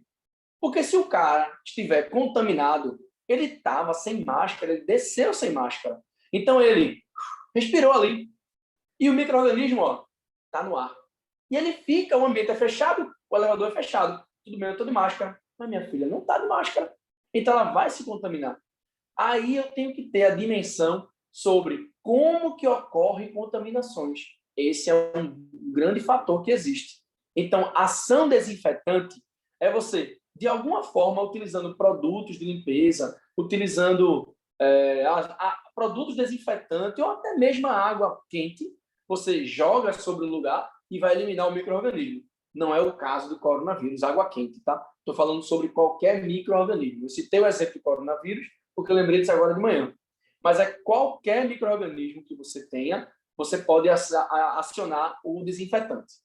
Porque se o cara estiver contaminado, ele estava sem máscara, ele desceu sem máscara. Então ele respirou ali. E o micro-organismo, ó, está no ar. E ele fica, o ambiente é fechado, o elevador é fechado. Tudo bem, eu estou de máscara. Mas minha filha não está de máscara. Então ela vai se contaminar. Aí eu tenho que ter a dimensão sobre como que ocorrem contaminações. Esse é um grande fator que existe. Então, ação desinfetante é você de alguma forma, utilizando produtos de limpeza, utilizando produtos desinfetantes ou até mesmo a água quente, você joga sobre o lugar e vai eliminar o micro-organismo. Não é o caso do coronavírus, água quente, tá? Estou falando sobre qualquer micro-organismo. Eu citei o exemplo do coronavírus porque eu lembrei disso agora de manhã. Mas é qualquer micro-organismo que você tenha, você pode acionar o desinfetante.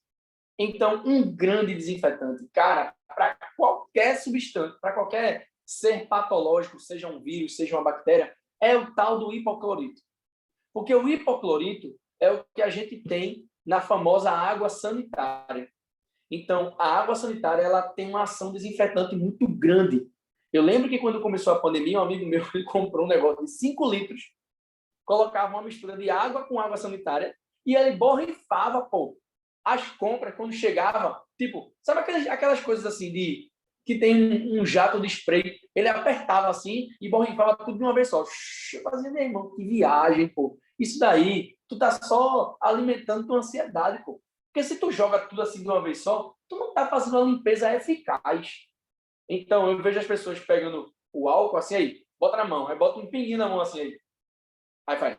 Então, um grande desinfetante, cara, para qualquer substância, para qualquer ser patológico, seja um vírus, seja uma bactéria, é o tal do hipoclorito. Porque o hipoclorito é o que a gente tem na famosa água sanitária. Então, a água sanitária ela tem uma ação desinfetante muito grande. Eu lembro que quando começou a pandemia, um amigo meu ele comprou um negócio de 5 litros, colocava uma mistura de água com água sanitária e ele borrifava, pô, as compras quando chegava, tipo, sabe aquelas coisas assim de que tem um jato de spray, ele apertava assim e borrifava tudo de uma vez só. Eu fazia, meu irmão, que viagem, pô. Isso daí, tu tá só alimentando tua ansiedade, pô. Porque se tu joga tudo assim de uma vez só, tu não tá fazendo uma limpeza eficaz. Então, eu vejo as pessoas pegando o álcool assim aí, bota na mão, aí bota um pinguinho na mão assim aí. Aí faz,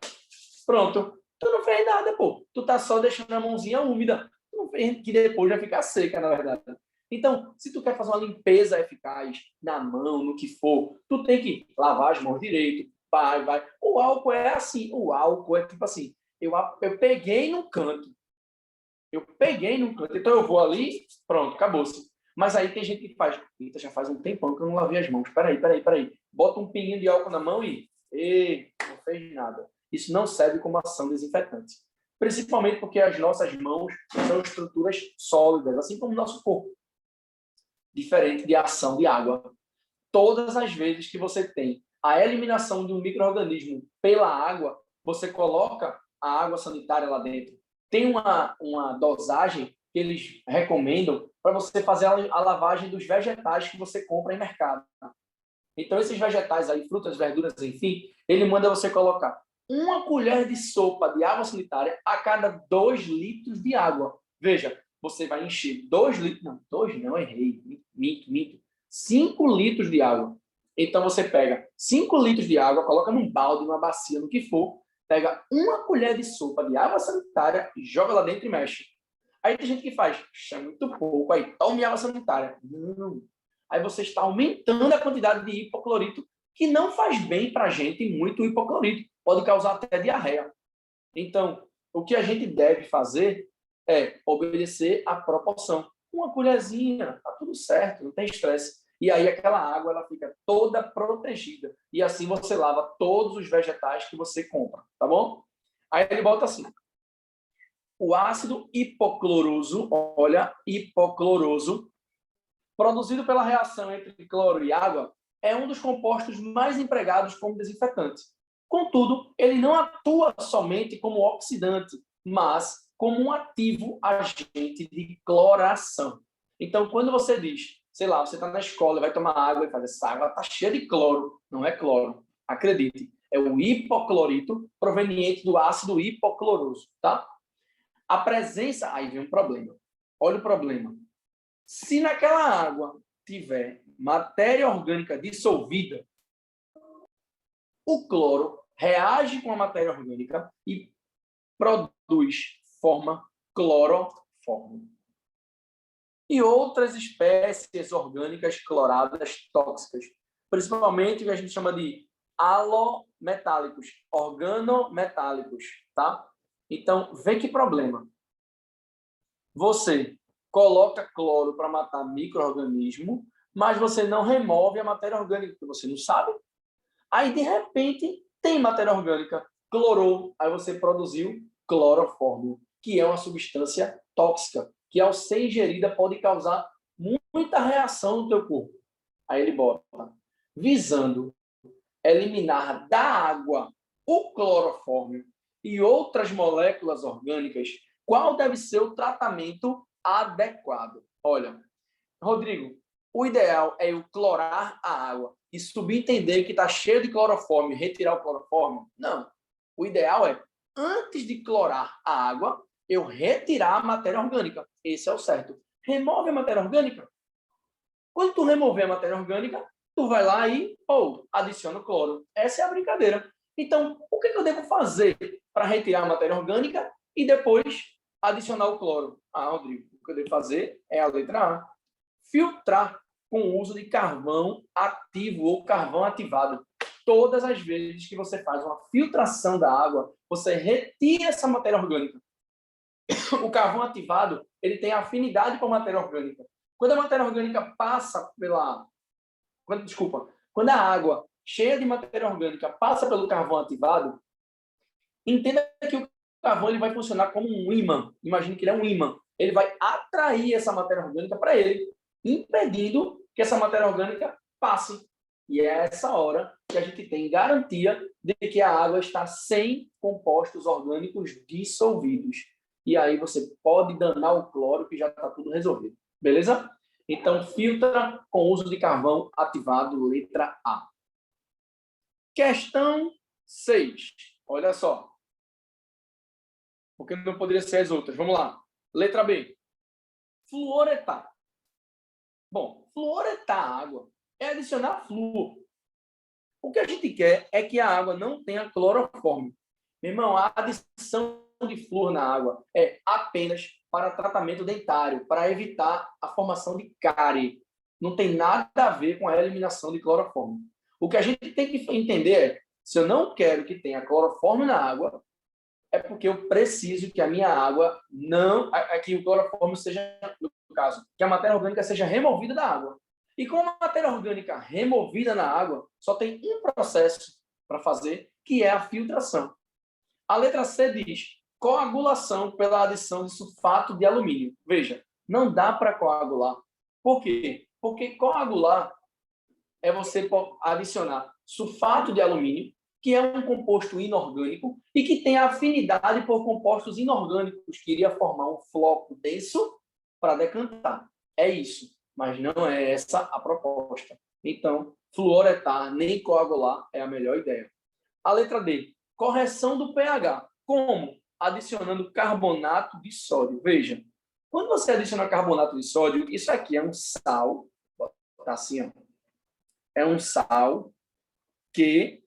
pronto. Tu não fez nada, pô. Tu tá só deixando a mãozinha úmida. Tu não fez que depois vai ficar seca, na verdade. Então, se tu quer fazer uma limpeza eficaz na mão, no que for, tu tem que lavar as mãos direito, vai. O álcool é assim. O álcool é tipo assim, eu peguei no canto. Então eu vou ali, pronto, acabou-se. Mas aí tem gente que faz, eita, já faz um tempão que eu não lavei as mãos. Peraí. Bota um pinguinho de álcool na mão e não fez nada. Isso não serve como ação desinfetante. Principalmente porque as nossas mãos são estruturas sólidas, assim como o nosso corpo. Diferente de ação de água. Todas as vezes que você tem a eliminação de um micro-organismo pela água, você coloca a água sanitária lá dentro. Tem uma dosagem que eles recomendam para você fazer a lavagem dos vegetais que você compra em mercado. Então, esses vegetais aí, frutas, verduras, enfim, ele manda você colocar 1 colher de sopa de água sanitária a cada 2 litros de água. Veja, você vai encher 2 litros, não, 2 não, errei, minto, 5 litros de água. Então, você pega 5 litros de água, coloca num balde, numa bacia, no que for, pega 1 colher de sopa de água sanitária e joga lá dentro e mexe. Aí tem gente que faz, é muito pouco, aí tome água sanitária. Não. Aí você está aumentando a quantidade de hipoclorito, que não faz bem para a gente muito hipoclorito. Pode causar até diarreia. Então, o que a gente deve fazer é obedecer à proporção. 1 colherzinha, tá tudo certo, não tem estresse. E aí aquela água ela fica toda protegida. E assim você lava todos os vegetais que você compra, tá bom? Aí ele bota assim, o ácido hipocloroso, olha, hipocloroso, produzido pela reação entre cloro e água, é um dos compostos mais empregados como desinfetante. Contudo, ele não atua somente como oxidante, mas como um ativo agente de cloração. Então, quando você diz, sei lá, você está na escola, vai tomar água e fala, essa água está cheia de cloro. Não é cloro, acredite. É o hipoclorito proveniente do ácido hipocloroso, tá? A presença... Aí vem um problema. Olha o problema. Se naquela água tiver matéria orgânica dissolvida, o cloro reage com a matéria orgânica e produz forma cloroforme. E outras espécies orgânicas cloradas tóxicas, principalmente o que a gente chama de halometálicos, organometálicos, tá? Então, vê que problema. Você coloca cloro para matar micro-organismo, mas você não remove a matéria orgânica, porque você não sabe. Aí, de repente, tem matéria orgânica, clorou, aí você produziu clorofórmio, que é uma substância tóxica, que ao ser ingerida pode causar muita reação no teu corpo. Aí ele bota, visando eliminar da água o clorofórmio e outras moléculas orgânicas, qual deve ser o tratamento adequado? Olha, Rodrigo, o ideal é eu clorar a água e subentender que está cheio de clorofórmio e retirar o clorofórmio? Não. O ideal é, antes de clorar a água, eu retirar a matéria orgânica. Esse é o certo. Remove a matéria orgânica, Quando tu remover a matéria orgânica, tu vai lá e adiciona o cloro. Essa é a brincadeira. Então, o que eu devo fazer para retirar a matéria orgânica e depois adicionar o cloro? Rodrigo, o que eu devo fazer é a letra A. Filtrar com o uso de carvão ativo ou carvão ativado. Todas as vezes que você faz uma filtração da água, você retira essa matéria orgânica. O carvão ativado, ele tem afinidade com a matéria orgânica. Quando a matéria orgânica passa pela... Quando a água cheia de matéria orgânica passa pelo carvão ativado, entenda que o carvão ele vai funcionar como um ímã. Imagine que ele é um ímã. Ele vai atrair essa matéria orgânica para ele, impedindo que essa matéria orgânica passe. E é essa hora que a gente tem garantia de que a água está sem compostos orgânicos dissolvidos. E aí você pode danar o cloro, que já está tudo resolvido. Beleza? Então, filtra com uso de carvão ativado, letra A. Questão 6. Olha só. Porque não poderia ser as outras. Vamos lá. Letra B. Fluoretar. Bom, fluoretar a água é adicionar flúor. O que a gente quer é que a água não tenha cloroforme. Meu irmão, a adição de flúor na água é apenas para tratamento dentário, para evitar a formação de cárie. Não tem nada a ver com a eliminação de cloroforme. O que a gente tem que entender é, se eu não quero que tenha cloroforme na água, é porque eu preciso que a minha água não... que o cloroforme seja, no caso, que a matéria orgânica seja removida da água. E com a matéria orgânica removida na água, só tem um processo para fazer, que é a filtração. A letra C diz coagulação pela adição de sulfato de alumínio. Veja, não dá para coagular. Por quê? Porque coagular é você adicionar sulfato de alumínio, que é um composto inorgânico e que tem afinidade por compostos inorgânicos, que iria formar um floco denso para decantar. É isso, mas não é essa a proposta. Então, fluoretar nem coagular é a melhor ideia. A letra D, correção do pH. Como? Adicionando carbonato de sódio. Veja, quando você adiciona carbonato de sódio, isso aqui é um sal, tá assim, ó. É um sal que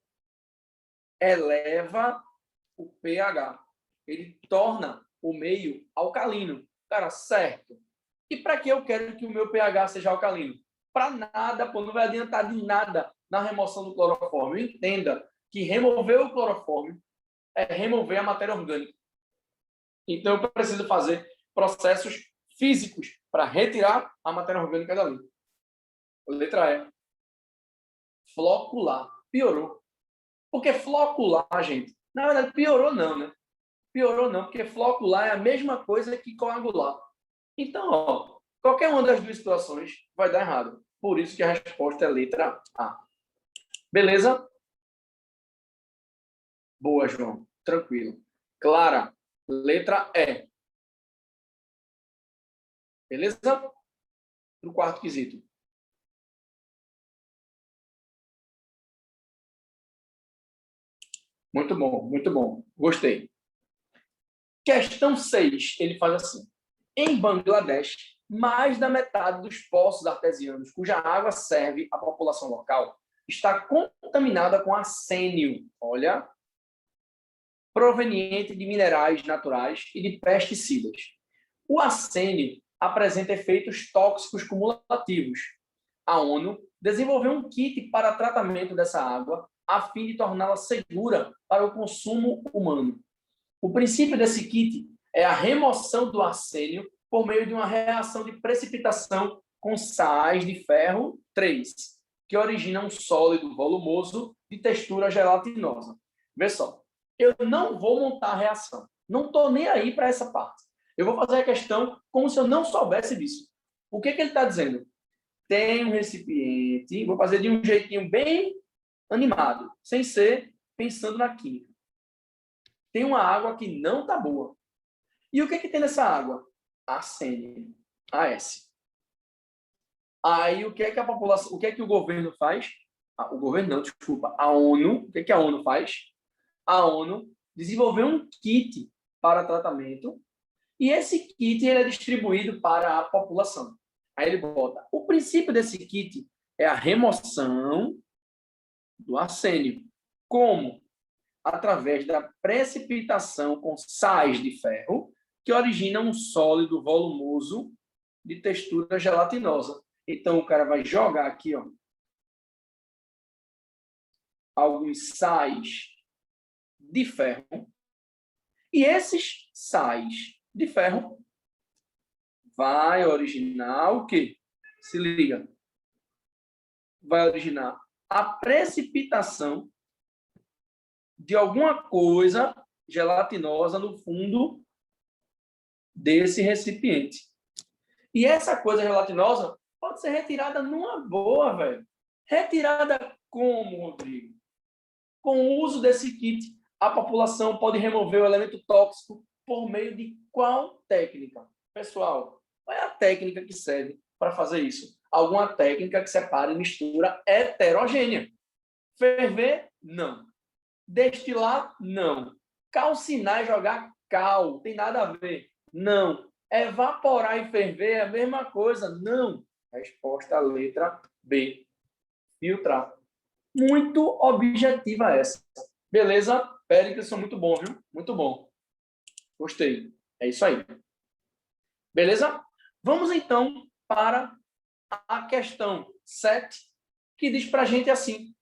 eleva o pH. Ele torna o meio alcalino. Cara, certo. E para que eu quero que o meu pH seja alcalino? Para nada, pô, não vai adiantar de nada na remoção do cloroforme. Entenda que remover o cloroforme é remover a matéria orgânica. Então, eu preciso fazer processos físicos para retirar a matéria orgânica dali. Letra E. Flocular. Piorou. Porque flocular, gente, na verdade, piorou não, né? Piorou não, porque flocular é a mesma coisa que coagular. Então, ó, qualquer uma das duas situações vai dar errado. Por isso que a resposta é letra A. Beleza? Boa, João. Tranquilo. Clara, letra E. Beleza? No quarto quesito. Muito bom, muito bom. Gostei. Questão 6, ele faz assim. Em Bangladesh, mais da metade dos poços artesianos cuja água serve à população local está contaminada com arsênio, olha, proveniente de minerais naturais e de pesticidas. O arsênio apresenta efeitos tóxicos cumulativos. A ONU desenvolveu um kit para tratamento dessa água a fim de torná-la segura para o consumo humano. O princípio desse kit é a remoção do arsênio por meio de uma reação de precipitação com sais de ferro 3, que origina um sólido volumoso de textura gelatinosa. Vê só, eu não vou montar a reação. Não estou nem aí para essa parte. Eu vou fazer a questão como se eu não soubesse disso. O que ele está dizendo? Tem um recipiente, vou fazer de um jeitinho bem animado, sem ser pensando na química. Tem uma água que não está boa. E o que tem nessa água? Arsênio, AS. Aí o que é que a população, o que é que o governo faz? O governo não, desculpa, a ONU, o que é que a ONU faz? A ONU desenvolveu um kit para tratamento e esse kit ele é distribuído para a população. Aí ele bota, o princípio desse kit é a remoção do arsênio. Como? Através da precipitação com sais de ferro, que origina um sólido volumoso de textura gelatinosa. Então, o cara vai jogar aqui, ó, alguns sais de ferro. E esses sais de ferro vai originar o quê? Se liga. Vai originar a precipitação de alguma coisa gelatinosa no fundo desse recipiente. E essa coisa gelatinosa pode ser retirada numa boa, velho. Retirada como, Rodrigo? Com o uso desse kit, a população pode remover o elemento tóxico por meio de qual técnica? Pessoal, qual é a técnica que serve para fazer isso? Alguma técnica que separe mistura heterogênea. Ferver? Não. Destilar? Não. Calcinar e jogar cal? Tem nada a ver? Não. Evaporar e ferver é a mesma coisa? Não. Resposta letra B. Filtrar. Muito objetiva essa. Beleza? Péricles são muito bom, viu? Muito bom. Gostei. É isso aí. Beleza? Vamos então para a questão 7, que diz para a gente assim.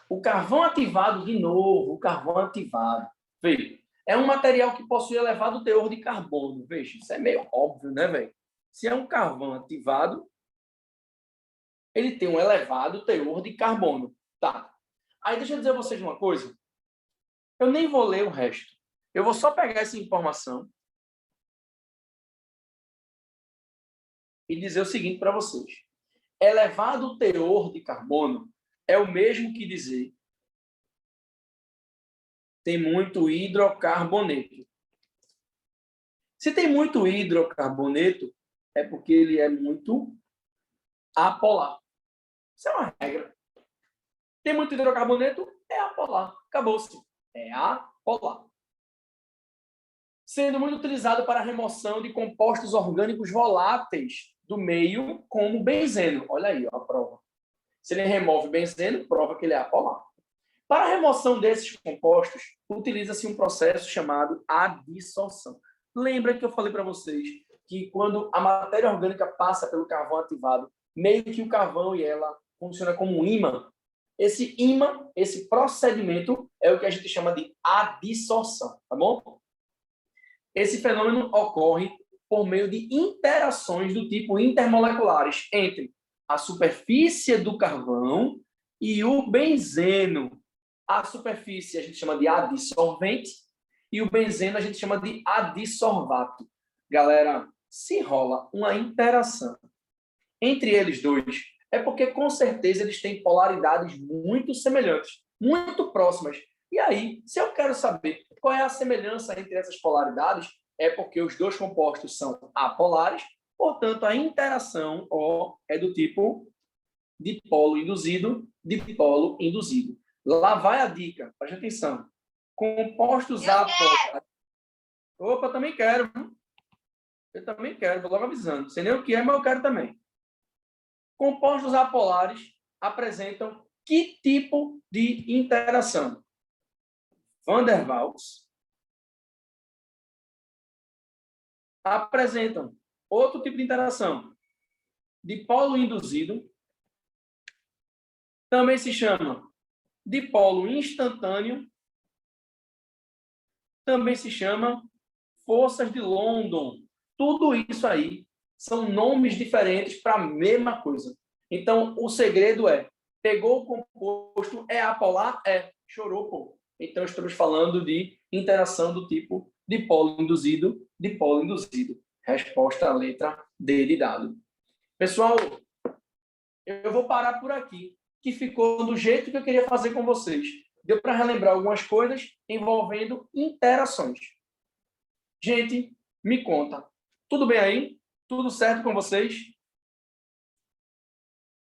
O carvão ativado, de novo, o carvão ativado. Veja, é um material que possui elevado teor de carbono. Veja, isso é meio óbvio, né, velho? Se é um carvão ativado, ele tem um elevado teor de carbono. Tá. Aí deixa eu dizer a vocês uma coisa. Eu nem vou ler o resto. Eu vou só pegar essa informação e dizer o seguinte para vocês. Elevado teor de carbono é o mesmo que dizer tem muito hidrocarboneto. Se tem muito hidrocarboneto, é porque ele é muito apolar. Isso é uma regra. Tem muito hidrocarboneto, é apolar. Acabou-se. É apolar. Sendo muito utilizado para a remoção de compostos orgânicos voláteis do meio, como benzeno. Olha aí, ó, a prova. Se ele remove benzeno, prova que ele é apolar. Para a remoção desses compostos, utiliza-se um processo chamado adsorção. Lembra que eu falei para vocês que quando a matéria orgânica passa pelo carvão ativado, meio que o carvão e ela funciona como um ímã. Esse ímã, esse procedimento é o que a gente chama de adsorção, tá bom? Esse fenômeno ocorre por meio de interações do tipo intermoleculares entre a superfície do carvão e o benzeno. A superfície a gente chama de adsorvente e o benzeno a gente chama de adsorvato. Galera, se rola uma interação entre eles dois, é porque com certeza eles têm polaridades muito semelhantes, muito próximas. E aí, se eu quero saber qual é a semelhança entre essas polaridades, é porque os dois compostos são apolares, portanto, a interação é do tipo dipolo induzido, dipolo induzido. Lá vai a dica, preste atenção. Compostos apolares. Opa, eu também quero. Eu também quero, vou logo avisando. Sei nem o que é, mas eu quero também. Compostos apolares apresentam que tipo de interação? Van der Waals apresentam outro tipo de interação. Dipolo induzido também se chama dipolo instantâneo, também se chama forças de London. Tudo isso aí são nomes diferentes para a mesma coisa. Então, o segredo é, pegou o composto, é apolar? É, chorou, pô. Então, estamos falando de interação do tipo dipolo induzido, dipolo induzido. Resposta à letra D de dado. Pessoal, eu vou parar por aqui, que ficou do jeito que eu queria fazer com vocês. Deu para relembrar algumas coisas envolvendo interações. Gente, me conta. Tudo bem aí? Tudo certo com vocês?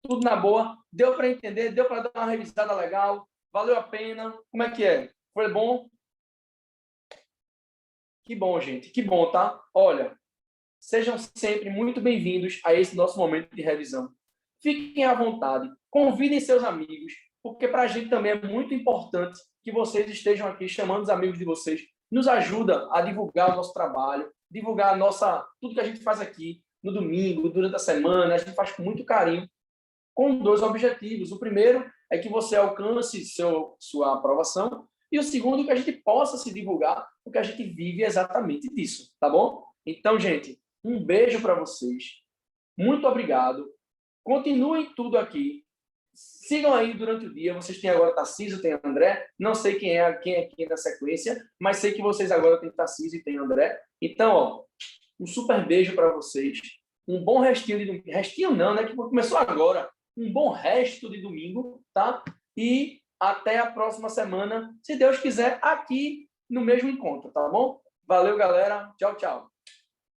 Tudo na boa? Deu para entender? Deu para dar uma revisada legal? Valeu a pena? Como é que é? Foi bom? Que bom, gente. Que bom, tá? Olha, Sejam sempre muito bem-vindos a esse nosso momento de revisão. Fiquem à vontade, convidem seus amigos, porque para a gente também é muito importante que vocês estejam aqui chamando os amigos de vocês. Nos ajuda a divulgar o nosso trabalho, divulgar tudo que a gente faz aqui no domingo, durante a semana. A gente faz com muito carinho, com 2 objetivos. O primeiro é que você alcance sua aprovação, e o segundo é que a gente possa se divulgar, porque a gente vive exatamente disso, tá bom? Então, gente, um beijo para vocês. Muito obrigado. Continuem tudo aqui. Sigam aí durante o dia. Vocês têm agora Tarcísio, tem André. Não sei quem é aqui na sequência, mas sei que vocês agora têm Tarcísio e tem André. Então, ó, um super beijo para vocês. Um bom restinho de domingo. Restinho não, né? Que começou agora. Um bom resto de domingo, tá? E até a próxima semana, se Deus quiser, aqui no mesmo encontro, tá bom? Valeu, galera. Tchau, tchau.